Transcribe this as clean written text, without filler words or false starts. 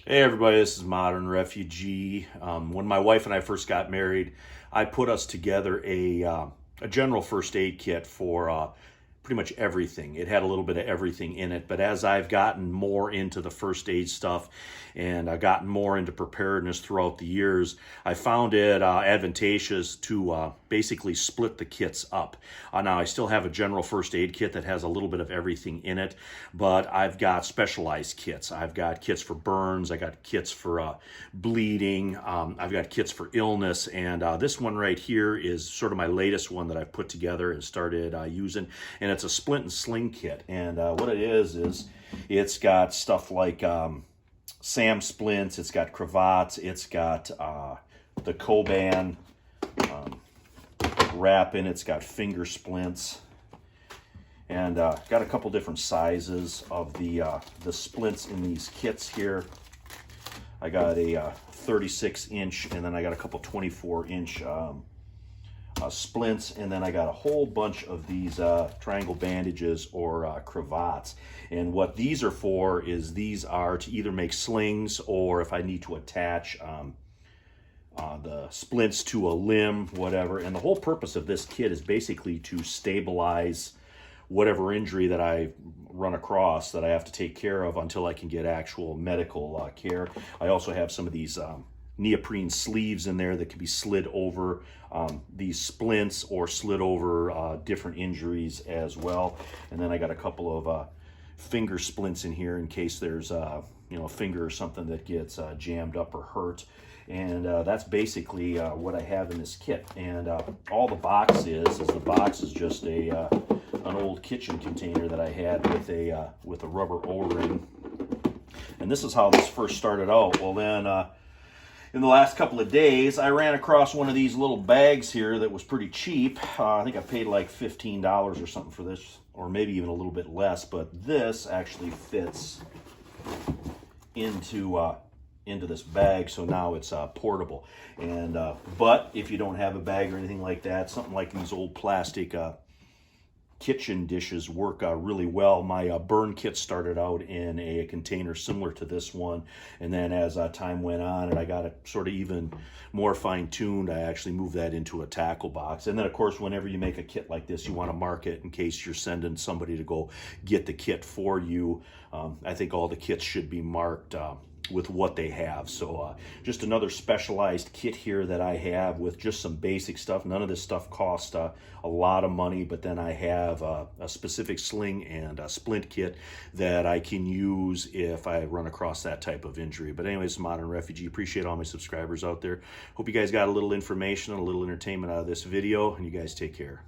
Hey everybody, this is Modern Refugee. When my wife and I first got married, I put us together a general first aid kit for pretty much everything. It had a little bit of everything in it, but as I've gotten more into the first aid stuff and I've gotten more into preparedness throughout the years, I found it advantageous to basically split the kits up. Now I still have a general first aid kit that has a little bit of everything in it, but I've got specialized kits. I've got kits for burns, I got kits for bleeding, I've got kits for illness, and this one right here is sort of my latest one that I've put together and started using, and it's a Splint and Sling kit. And what it is it's got stuff like SAM splints, it's got cravats, it's got the Coban wrapping, it's got finger splints, and got a couple different sizes of the splints in these kits here. I got a 36-inch, and then I got a couple 24-inch splints, and then I got a whole bunch of these triangle bandages or cravats. And what these are for is these are to either make slings, or if I need to attach the splints to a limb, whatever. And the whole purpose of this kit is basically to stabilize whatever injury that I run across that I have to take care of until I can get actual medical care. I also have some of these neoprene sleeves in there that can be slid over these splints or slid over different injuries as well. And then I got a couple of finger splints in here in case there's a finger or something that gets jammed up or hurt. And that's basically what I have in this kit. And all the box is the box is just an old kitchen container that I had with a rubber O-ring. And this is how this first started out. Well, then in the last couple of days, I ran across one of these little bags here that was pretty cheap. I think I paid like $15 or something for this, or maybe even a little bit less. But this actually fits into this bag, so now it's portable. And but if you don't have a bag or anything like that, something like these old plastic kitchen dishes work really well. My burn kit started out in a container similar to this one, and then as time went on and I got it sort of even more fine-tuned, I actually moved that into a tackle box. And then of course, whenever you make a kit like this, you want to mark it in case you're sending somebody to go get the kit for you. I think all the kits should be marked with what they have. So just another specialized kit here that I have with just some basic stuff. None of this stuff costs a lot of money, but then I have a specific sling and a splint kit that I can use if I run across that type of injury. But anyways, Modern Refugee, appreciate all my subscribers out there. Hope you guys got a little information and a little entertainment out of this video, and you guys take care.